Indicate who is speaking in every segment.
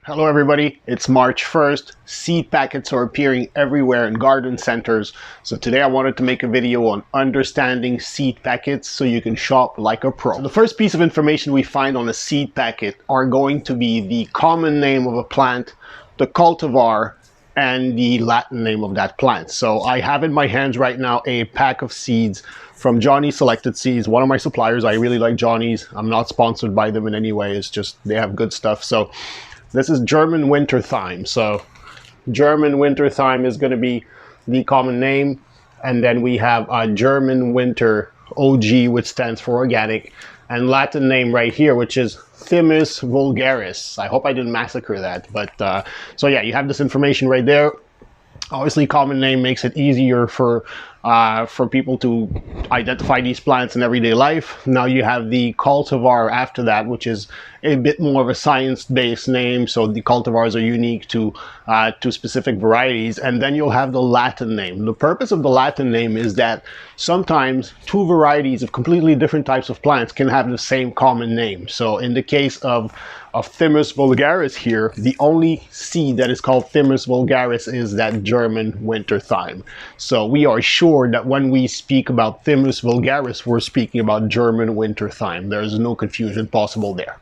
Speaker 1: Hello everybody, it's March 1st. Seed packets are appearing everywhere in garden centers. So today I wanted to make a video on understanding seed packets so you can shop like a pro. So the first piece of information we find on a seed packet are going to be the common name of a plant, the cultivar, and the Latin name of that plant. So I have in my hands right now a pack of seeds from Johnny's Selected Seeds, one of my suppliers. I really like Johnny's. I'm not sponsored by them in any way. It's just they have good stuff. So this is German winter thyme. So German winter thyme is going to be the common name. And then we have German winter OG, which stands for organic, and Latin name right here, which is Thymus vulgaris. I hope I didn't massacre that. But so yeah, you have this information right there. Obviously, common name makes it easier for people to identify these plants in everyday life. Now you have the cultivar after that, which is a bit more of a science-based name. So the cultivars are unique to specific varieties. And then you'll have the Latin name. The purpose of the Latin name is that sometimes two varieties of completely different types of plants can have the same common name. So in the case of Thymus vulgaris here, the only seed that is called Thymus vulgaris is that German winter thyme. So we are sure that when we speak about Thymus vulgaris, we're speaking about German winter thyme. There's no confusion possible there.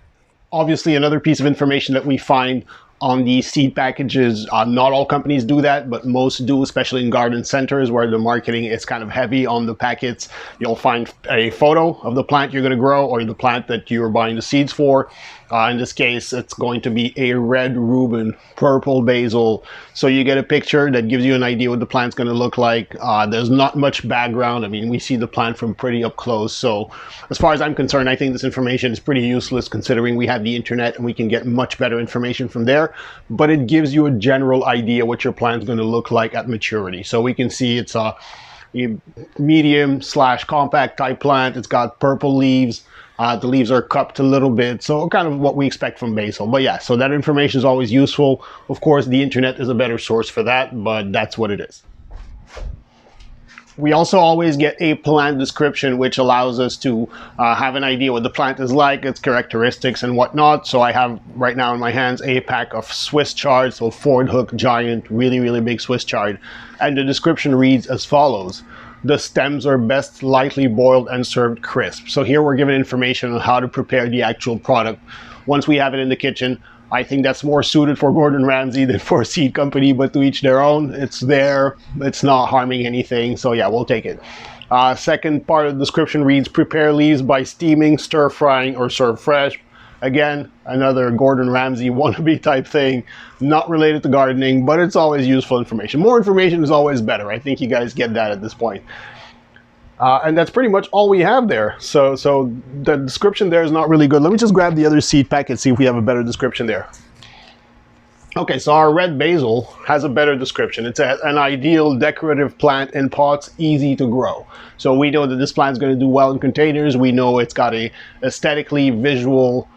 Speaker 1: Obviously, another piece of information that we find on these seed packages, not all companies do that, but most do, especially in garden centers where the marketing is kind of heavy on the packets. You'll find a photo of the plant you're going to grow or the plant that you're buying the seeds for. In this case, it's going to be a red Reuben, purple basil. So you get a picture that gives you an idea what the plant's going to look like. There's not much background. I mean, we see the plant from pretty up close. So as far as I'm concerned, I think this information is pretty useless considering we have the internet and we can get much better information from there. But it gives you a general idea what your plant's going to look like at maturity. So we can see it's a medium/compact type plant. It's got purple leaves. The leaves are cupped a little bit, so kind of what we expect from basil. But yeah, so that information is always useful. Of course, the internet is a better source for that, but that's what it is. We also always get a plant description, which allows us to have an idea what the plant is like, its characteristics and whatnot. So I have right now in my hands a pack of Swiss Chard, so Ford Hook Giant, really big Swiss Chard. And the description reads as follows. The stems are best lightly boiled and served crisp. So here we're given information on how to prepare the actual product. Once we have it in the kitchen, I think that's more suited for Gordon Ramsay than for a seed company, but to each their own. It's there, it's not harming anything, so yeah, we'll take it. Second part of the description reads, prepare leaves by steaming, stir frying, or serve fresh. Again, another Gordon Ramsay wannabe type thing, not related to gardening, but it's always useful information. More information is always better. I think you guys get that at this point. And that's pretty much all we have there. So the description there is not really good. Let me just grab the other seed packet, see if we have a better description there. Okay, so our red basil has a better description. It's an ideal decorative plant in pots, easy to grow. So we know that this plant is going to do well in containers. We know it's got a aesthetically visual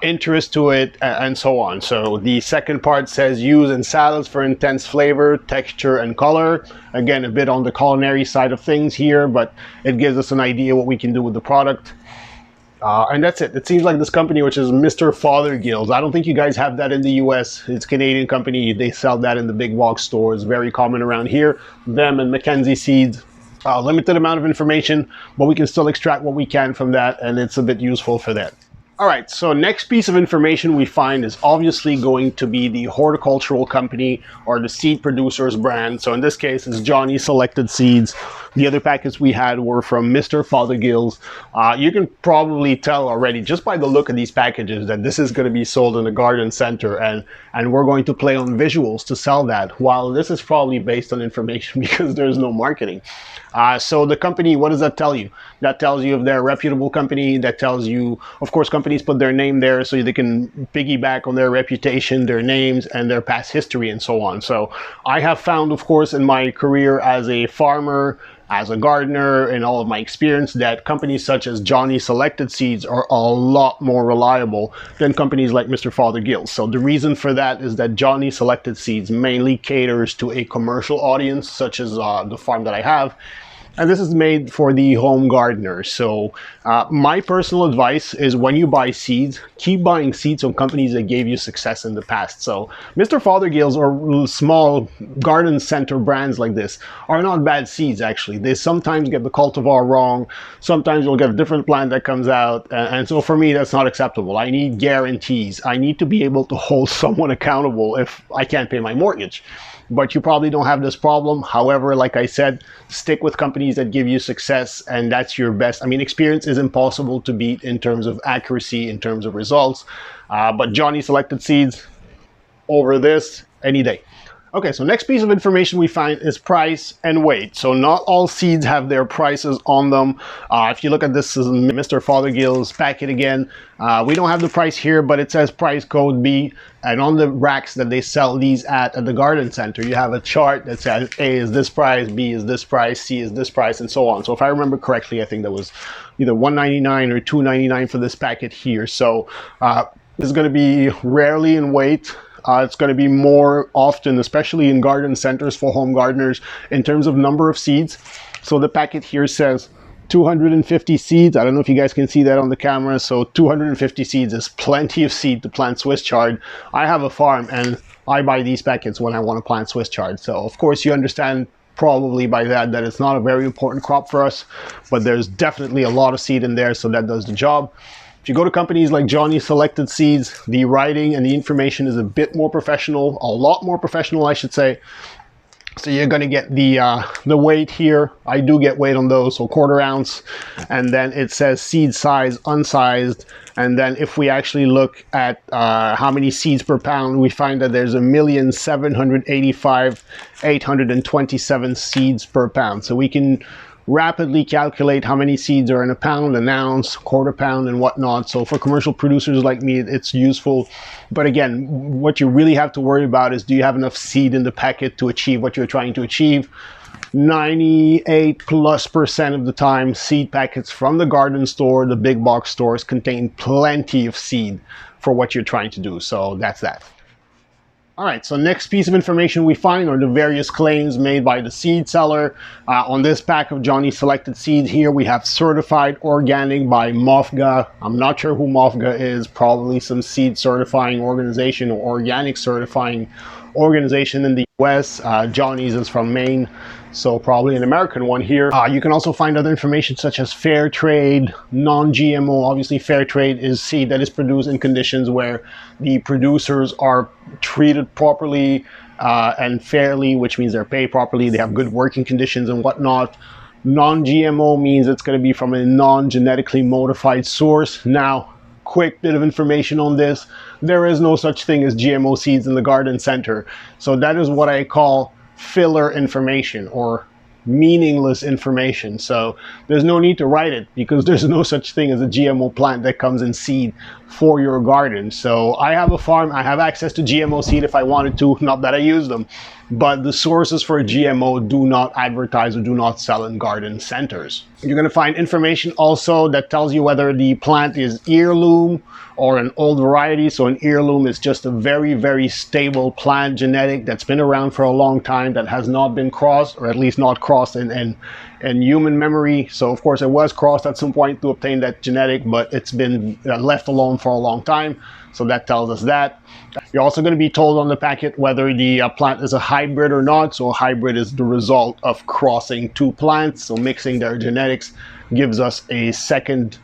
Speaker 1: interest to it, and so on. So the second part says use in salads for intense flavor, texture, and color. Again, a bit on the culinary side of things here, but it gives us an idea what we can do with the product. And that's it. It seems like this company, which is Mr. Fothergill's. I don't think you guys have that in the US. It's a Canadian company. They sell that in the big box stores. Very common around here. Them and Mackenzie Seeds. Limited amount of information, but we can still extract what we can from that, and it's a bit useful for that. All right, so next piece of information we find is obviously going to be the horticultural company or the seed producer's brand. So in this case, it's Johnny's Selected Seeds. The other packets we had were from Mr. Fothergill's. You can probably tell already just by the look of these packages that this is going to be sold in a garden center, and we're going to play on visuals to sell that, while this is probably based on information because there's no marketing. So the company, what does that tell you? That tells you if they're a reputable company. That tells you, of course, companies put their name there so they can piggyback on their reputation, their names, and their past history, and so on. So I have found, of course, in my career as a farmer, as a gardener, in all of my experience, that companies such as Johnny Selected Seeds are a lot more reliable than companies like Mr. Fothergill's. So the reason for that is that Johnny Selected Seeds mainly caters to a commercial audience, such as the farm that I have. And this is made for the home gardener. So my personal advice is when you buy seeds, keep buying seeds from companies that gave you success in the past. So Mr. Fothergill's or small garden center brands like this are not bad seeds, actually. They sometimes get the cultivar wrong. Sometimes you'll get a different plant that comes out. And so for me, that's not acceptable. I need guarantees. I need to be able to hold someone accountable if I can't pay my mortgage. But you probably don't have this problem. However, like I said, stick with companies that give you success, and that's your best. I mean, experience is impossible to beat in terms of accuracy, in terms of results. But Johnny Selected Seeds over this any day. Okay, so next piece of information we find is price and weight. So not all seeds have their prices on them. If you look at this is Mr. Fothergill's packet again. We don't have the price here, but it says price code B. And on the racks that they sell these at the garden center, you have a chart that says A is this price, B is this price, C is this price, and so on. So if I remember correctly, I think that was either $1.99 or $2.99 for this packet here. So this is going to be rarely in weight. It's going to be more often, especially in garden centers for home gardeners, in terms of number of seeds. So the packet here says 250 seeds. I don't know if you guys can see that on the camera. So 250 seeds is plenty of seed to plant Swiss chard. I have a farm and I buy these packets when I want to plant Swiss chard. So of course you understand probably by that it's not a very important crop for us, but there's definitely a lot of seed in there, so that does the job. If you go to companies like Johnny Selected Seeds, the writing and the information is a bit more professional, a lot more professional, I should say. So you're going to get the weight here. I do get weight on those, so 1/4 ounce. And then it says seed size, unsized. And then if we actually look at how many seeds per pound, we find that there's 1,785,827 seeds per pound. So we can rapidly calculate how many seeds are in a pound, an ounce, 1/4 pound, and whatnot. So for commercial producers like me, it's useful. But again, what you really have to worry about is, do you have enough seed in the packet to achieve what you're trying to achieve? 98+% of the time, seed packets from the garden store, the big box stores, contain plenty of seed for what you're trying to do. So that's that. All right, so next piece of information we find are the various claims made by the seed seller. On this pack of Johnny Selected Seeds here, we have certified organic by MOFGA. I'm not sure who MOFGA is, probably some seed certifying organization or organic certifying organization in the US. Johnny's is from Maine, so probably an American one here. You can also find other information such as fair trade, non-GMO. Obviously fair trade is seed that is produced in conditions where the producers are treated properly and fairly, which means they're paid properly, they have good working conditions and whatnot. Non-GMO means it's going to be from a non-genetically modified source. Now, quick bit of information on this: there is no such thing as GMO seeds in the garden center. So that is what I call filler information or meaningless information. So there's no need to write it because there's no such thing as a GMO plant that comes in seed for your garden. So I have a farm, I have access to GMO seed if I wanted to, not that I use them, but the sources for GMO do not advertise or do not sell in garden centers. You're going to find information also that tells you whether the plant is heirloom or an old variety. So an heirloom is just a very, very stable plant genetic that's been around for a long time, that has not been crossed, or at least not crossed in human memory. So of course it was crossed at some point to obtain that genetic, but it's been left alone for a long time. So that tells us that. You're also going to be told on the packet whether the plant is a hybrid or not. So a hybrid is the result of crossing two plants. So mixing their genetics gives us a second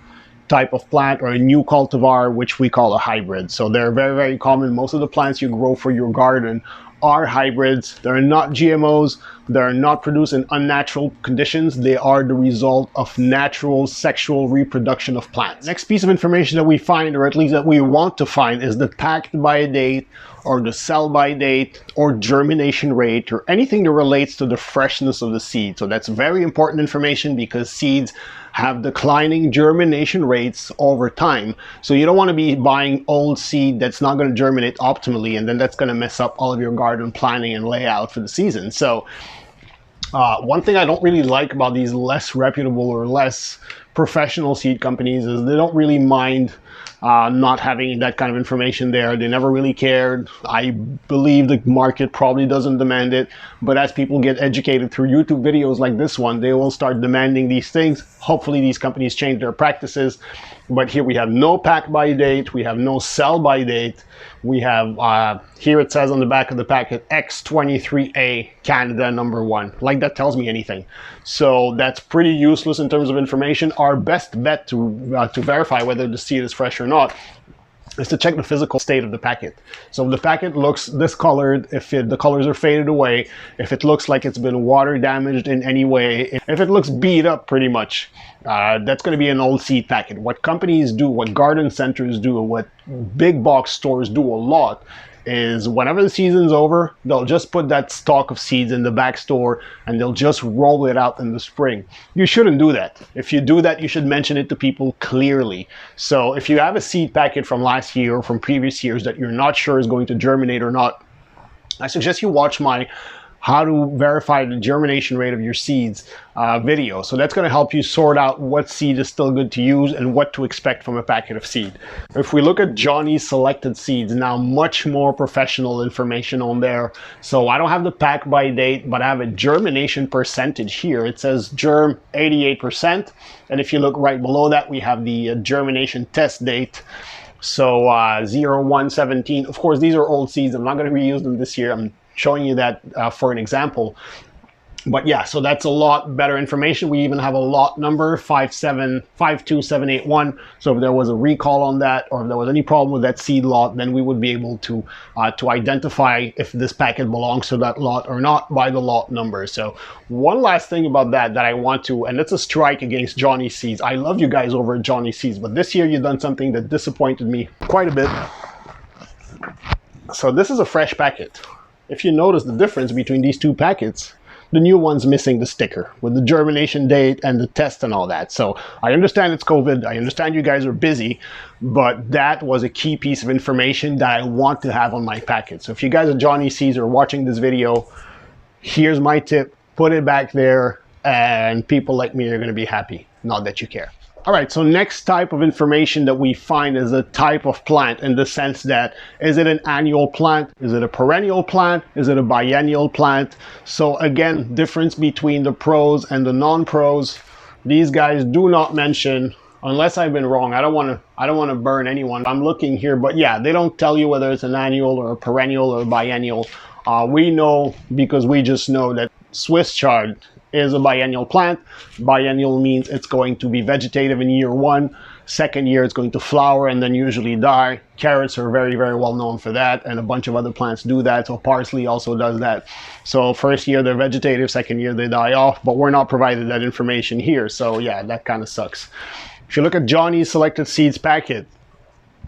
Speaker 1: type of plant or a new cultivar, which we call a hybrid. So they're very, very common. Most of the plants you grow for your garden are hybrids. They're not GMOs. They're not produced in unnatural conditions. They are the result of natural sexual reproduction of plants. Next piece of information that we find, or at least that we want to find, is the packed by date or the sell by date or germination rate or anything that relates to the freshness of the seed. So that's very important information because seeds have declining germination rates over time. So you don't want to be buying old seed that's not going to germinate optimally, and then that's going to mess up all of your garden planning and layout for the season. So one thing I don't really like about these less reputable or less professional seed companies is they don't really mind not having that kind of information there. They never really cared. I believe the market probably doesn't demand it, but as people get educated through YouTube videos like this one, they will start demanding these things. Hopefully these companies change their practices. But here we have no pack by date, we have no sell by date, we have here it says on the back of the packet X23A Canada #1. Like that tells me anything. So that's pretty useless in terms of information. Our best bet to verify whether the seed is fresh or not is to check the physical state of the packet. So if the packet looks discolored, if the colors are faded away, if it looks like it's been water damaged in any way, if it looks beat up pretty much, that's going to be an old seed packet. What companies do, what garden centers do, what big box stores do a lot is whenever the season's over, they'll just put that stock of seeds in the back store and they'll just roll it out in the spring. You shouldn't do that. If you do that, you should mention it to people clearly. So if you have a seed packet from last year or from previous years that you're not sure is going to germinate or not, I suggest you watch my how to verify the germination rate of your seeds video. So that's going to help you sort out what seed is still good to use and what to expect from a packet of seed. If we look at Johnny's selected seeds, now much more professional information on there. So I don't have the pack by date, but I have a germination percentage here. It says germ 88%. And if you look right below that, we have the germination test date. So 01/17. Of course, these are old seeds. I'm not going to reuse them this year. I'm showing you that for an example. But yeah, so that's a lot better information. We even have a lot number 52781. So if there was a recall on that, or if there was any problem with that seed lot, then we would be able to identify if this packet belongs to that lot or not by the lot number. So one last thing about that I want to, and it's a strike against Johnny Seeds. I love you guys over at Johnny Seeds, but this year you've done something that disappointed me quite a bit. So this is a fresh packet. If you notice the difference between these two packets, the new one's missing the sticker with the germination date and the test and all that. So I understand it's COVID. I understand you guys are busy, but that was a key piece of information that I want to have on my packet. So if you guys at Johnny Seeds are watching this video, here's my tip. Put it back there and people like me are going to be happy. Not that you care. All right, so next type of information that we find is a type of plant, in the sense that, is it an annual plant? Is it a perennial plant? Is it a biennial plant? So again, difference between the pros and the non-pros. These guys do not mention, unless I've been wrong. I don't want to burn anyone. I'm looking here, but yeah, they don't tell you whether it's an annual or a perennial or a biennial. We know, because we just know that Swiss chard is a biennial plant. Biennial means it's going to be vegetative in year 1. Second year it's going to flower and then usually die. Carrots are very, very well known for that, and a bunch of other plants do that. So parsley also does that. So first year they're vegetative, second year they die off, but we're not provided that information here. So yeah, that kind of sucks. If you look at Johnny's selected seeds packet,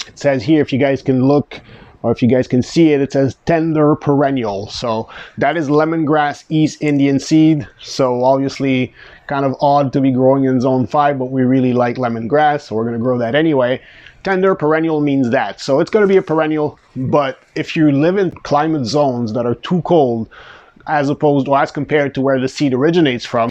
Speaker 1: it says here, if you guys can look, or if you guys can see it, it says tender perennial. So that is lemongrass East Indian seed. So obviously kind of odd to be growing in zone 5, but we really like lemongrass, so we're going to grow that anyway. Tender perennial means that. So it's going to be a perennial, but if you live in climate zones that are too cold, as opposed to, as compared to where the seed originates from,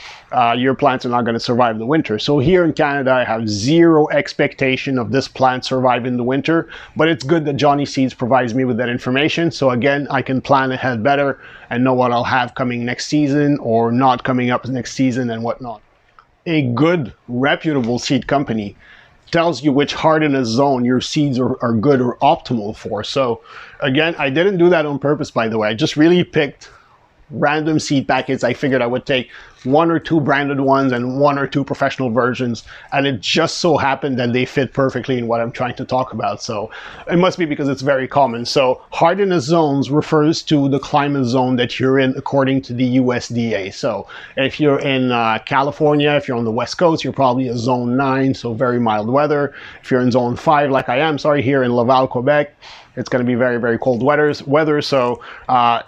Speaker 1: your plants are not going to survive the winter. So here in Canada, I have zero expectation of this plant surviving the winter, but it's good that Johnny Seeds provides me with that information. So again, I can plan ahead better and know what I'll have coming next season or not coming up next season and whatnot. A good, reputable seed company tells you which hardiness zone your seeds are good or optimal for. So again, I didn't do that on purpose, by the way. I just really picked random seed packets. I figured I would take 1 or 2 branded ones and 1 or 2 professional versions, and it just so happened that they fit perfectly in what I'm trying to talk about. So it must be because it's very common. So hardiness zones refers to the climate zone that you're in according to the USDA. So if you're in California, if you're on the West Coast, you're probably a zone 9, so very mild weather. If you're in zone 5, like I am, here in Laval, Quebec, it's going to be very, very cold weather. So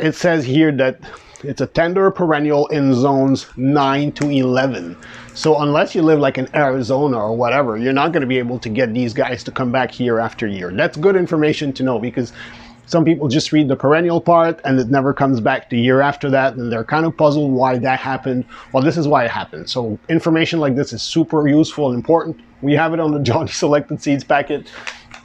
Speaker 1: it says here that it's a tender perennial in zones 9 to 11. So unless you live like in Arizona or whatever, you're not going to be able to get these guys to come back year after year. That's good information to know, because Some people just read the perennial part and it never comes back the year after that, and they're kind of puzzled why that happened. Well, this is why it happened. So information like this is super useful and important. We have it on the Johnny Selected Seeds packet,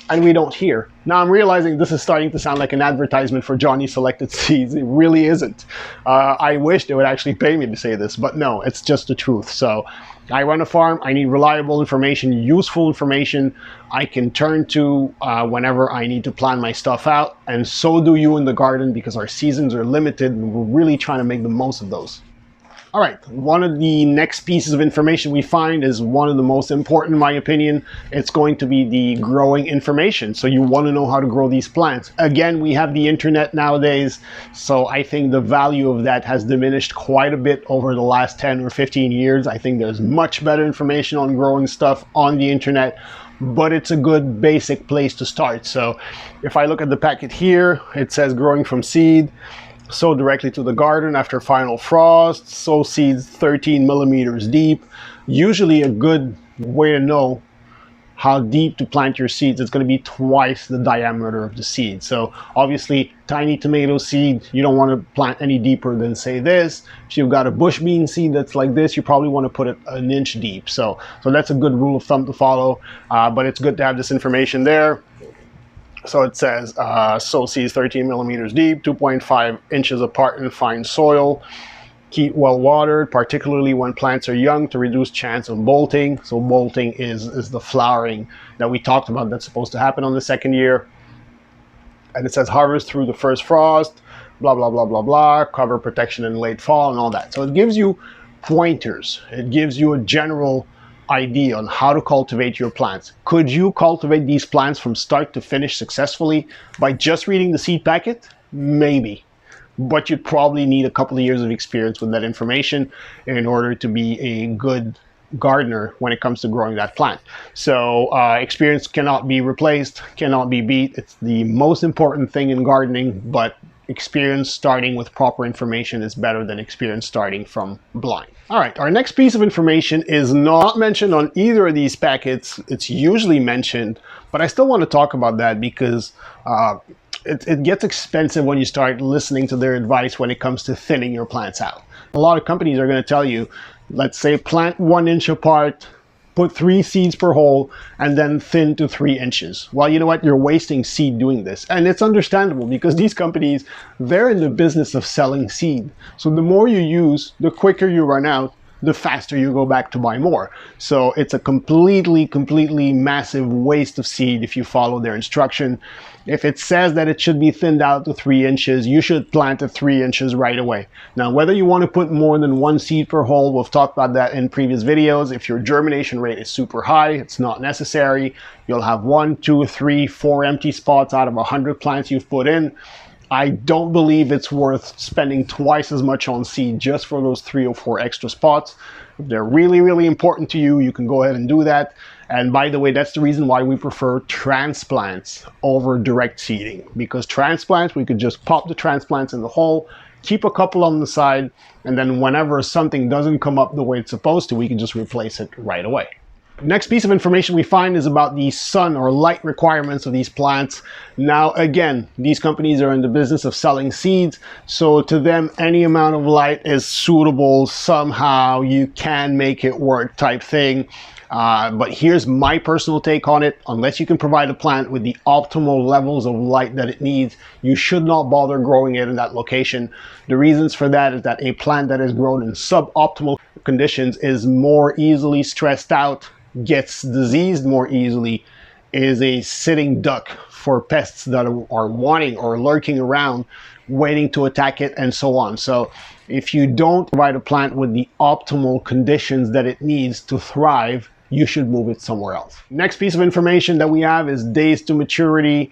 Speaker 1: and we don't hear. Now I'm realizing this is starting to sound like an advertisement for Johnny Selected Seeds. It really isn't. I wish they would actually pay me to say this, but no, it's just the truth. So I run a farm, I need reliable information, useful information I can turn to whenever I need to plan my stuff out, and so do you in the garden, because our seasons are limited and we're really trying to make the most of those. All right, one of the next pieces of information we find is one of the most important, in my opinion. It's going to be the growing information. So you want to know how to grow these plants. Again, we have the internet nowadays, so I think the value of that has diminished quite a bit over the last 10 or 15 years. I think there's much better information on growing stuff on the internet, but it's a good basic place to start. So if I look at the packet here, it says growing from seed. Sow directly to the garden after final frost. Sow seeds 13 millimeters deep. Usually a good way to know how deep to plant your seeds, it's going to be twice the diameter of the seed. So obviously tiny tomato seed, you don't want to plant any deeper than, say, this. If you've got a bush bean seed that's like this, you probably want to put it an inch deep. So that's a good rule of thumb to follow, but it's good to have this information there. So it says sow seeds 13 millimeters deep, 2.5 inches apart in fine soil. Keep well watered, particularly when plants are young, to reduce chance of bolting. So bolting is the flowering that we talked about that's supposed to happen on the second year. And it says harvest through the first frost, blah, blah, blah, blah, blah, cover protection in late fall and all that. So it gives you pointers. It gives you a general idea on how to cultivate your plants. Could you cultivate these plants from start to finish successfully by just reading the seed packet? Maybe, but you'd probably need a couple of years of experience with that information in order to be a good gardener when it comes to growing that plant. So experience cannot be replaced, cannot be beat. It's the most important thing in gardening, but experience starting with proper information is better than experience starting from blind. All right, our next piece of information is not mentioned on either of these packets. It's usually mentioned, but I still want to talk about that because it gets expensive when you start listening to their advice when it comes to thinning your plants out. A lot of companies are going to tell you, let's say plant 1 inch apart, put 3 seeds per hole, and then thin to 3 inches. Well, you know what? You're wasting seed doing this. And it's understandable because these companies, they're in the business of selling seed. So the more you use, the quicker you run out, the faster you go back to buy more. So it's a completely massive waste of seed if you follow their instruction. If it says that it should be thinned out to 3 inches, you should plant at 3 inches right away. Now, whether you want to put more than 1 seed per hole, we've talked about that in previous videos. If your germination rate is super high, it's not necessary. You'll have 1, 2, 3, 4 empty spots out of 100 plants you've put in. I don't believe it's worth spending twice as much on seed just for those 3 or 4 extra spots. If they're really important to you, you can go ahead and do that. And by the way, that's the reason why we prefer transplants over direct seeding, because transplants, we could just pop the transplants in the hole, keep a couple on the side, and then whenever something doesn't come up the way it's supposed to, we can just replace it right away. Next piece of information we find is about the sun or light requirements of these plants. Now, again, these companies are in the business of selling seeds, so to them, any amount of light is suitable. Somehow you can make it work type thing. But here's my personal take on it. Unless you can provide a plant with the optimal levels of light that it needs, you should not bother growing it in that location. The reasons for that is that a plant that is grown in suboptimal conditions is more easily stressed out, gets diseased more easily, is a sitting duck for pests that are wanting or lurking around, waiting to attack it, and so on. So if you don't provide a plant with the optimal conditions that it needs to thrive, you should move it somewhere else. Next piece of information that we have is days to maturity.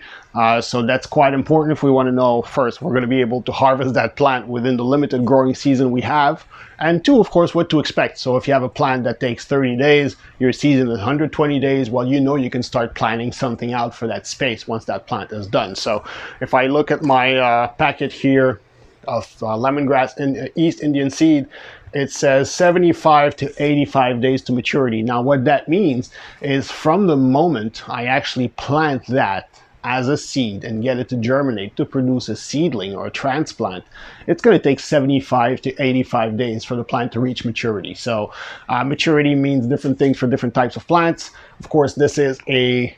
Speaker 1: So that's quite important if we want to know, first, we're going to be able to harvest that plant within the limited growing season we have. And 2, of course, what to expect. So if you have a plant that takes 30 days, your season is 120 days, well, you know you can start planning something out for that space once that plant is done. So if I look at my packet here of lemongrass and East Indian seed, it says 75 to 85 days to maturity. Now, what that means is from the moment I actually plant that as a seed and get it to germinate to produce a seedling or a transplant, it's going to take 75 to 85 days for the plant to reach maturity. So maturity means different things for different types of plants. Of course, this is a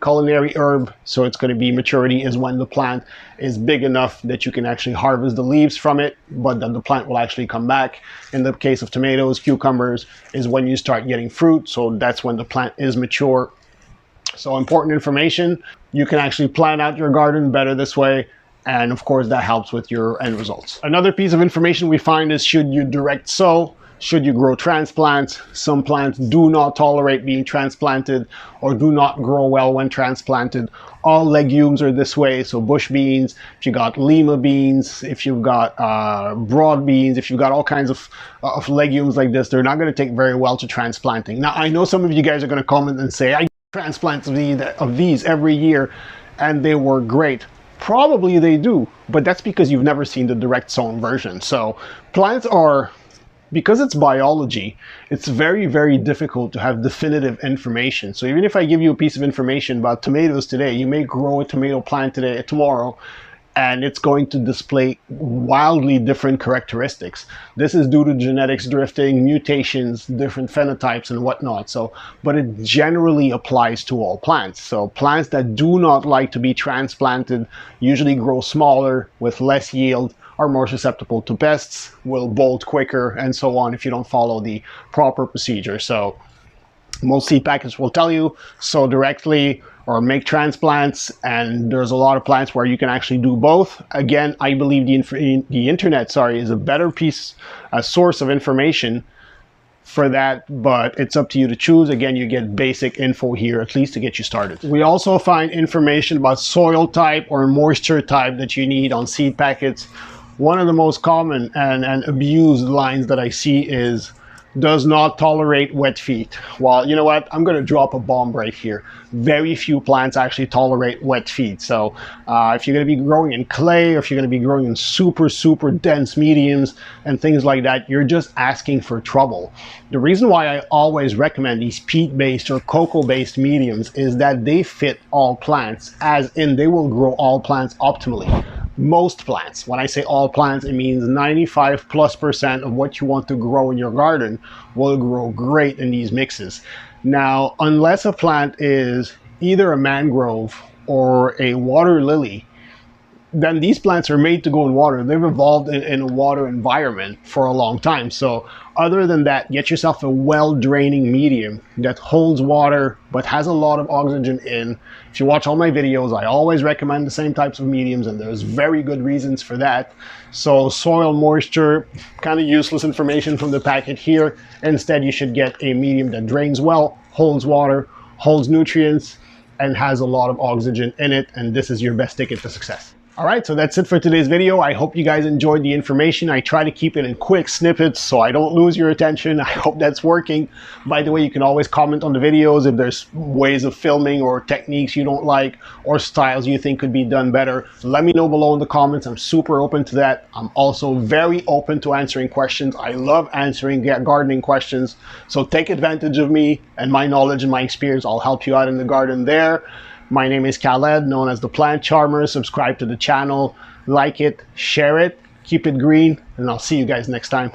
Speaker 1: culinary herb, so it's going to be maturity is when the plant is big enough that you can actually harvest the leaves from it, but then the plant will actually come back. In the case of tomatoes, cucumbers is when you start getting fruit, so that's when the plant is mature. So important information. You can actually plan out your garden better this way, and of course that helps with your end results. Another piece of information we find is, should you direct sow? Should you grow transplants? Some plants do not tolerate being transplanted or do not grow well when transplanted. All legumes are this way. So bush beans, if you got lima beans, if you've got broad beans, if you've got all kinds of legumes like this, they're not going to take very well to transplanting. Now, I know some of you guys are going to comment and say, I transplant of these every year and they work great. Probably they do, but that's because you've never seen the direct sown version. So plants are, because it's biology, it's very, very difficult to have definitive information. So even if I give you a piece of information about tomatoes today, you may grow a tomato plant tomorrow, and it's going to display wildly different characteristics. This is due to genetics drifting, mutations, different phenotypes and whatnot. So, but it generally applies to all plants. So plants that do not like to be transplanted usually grow smaller with less yield, are more susceptible to pests, will bolt quicker, and so on if you don't follow the proper procedure. So most seed packets will tell you sow directly or make transplants, and there's a lot of plants where you can actually do both. Again, I believe the internet is a better source of information for that, but it's up to you to choose. Again, you get basic info here, at least to get you started. We also find information about soil type or moisture type that you need on seed packets. One of the most common and abused lines that I see is, does not tolerate wet feet. Well, you know what? I'm going to drop a bomb right here. Very few plants actually tolerate wet feet. So if you're going to be growing in clay, or if you're going to be growing in super, super dense mediums and things like that, you're just asking for trouble. The reason why I always recommend these peat-based or cocoa-based mediums is that they fit all plants, as in they will grow all plants optimally. Most plants, when I say all plants, it means 95+% of what you want to grow in your garden will grow great in these mixes. Now, unless a plant is either a mangrove or a water lily, then these plants are made to go in water. They've evolved in a water environment for a long time. So other than that, get yourself a well-draining medium that holds water but has a lot of oxygen in. If you watch all my videos, I always recommend the same types of mediums, and there's very good reasons for that. So soil moisture, kind of useless information from the packet here. Instead, you should get a medium that drains well, holds water, holds nutrients, and has a lot of oxygen in it, and this is your best ticket to success. All right, so that's it for today's video. I hope you guys enjoyed the information. I try to keep it in quick snippets so I don't lose your attention. I hope that's working. By the way, you can always comment on the videos if there's ways of filming or techniques you don't like or styles you think could be done better. Let me know below in the comments. I'm super open to that. I'm also very open to answering questions. I love answering gardening questions. So take advantage of me and my knowledge and my experience. I'll help you out in the garden there. My name is Khaled, known as the Plant Charmer. Subscribe to the channel, like it, share it, keep it green, and I'll see you guys next time.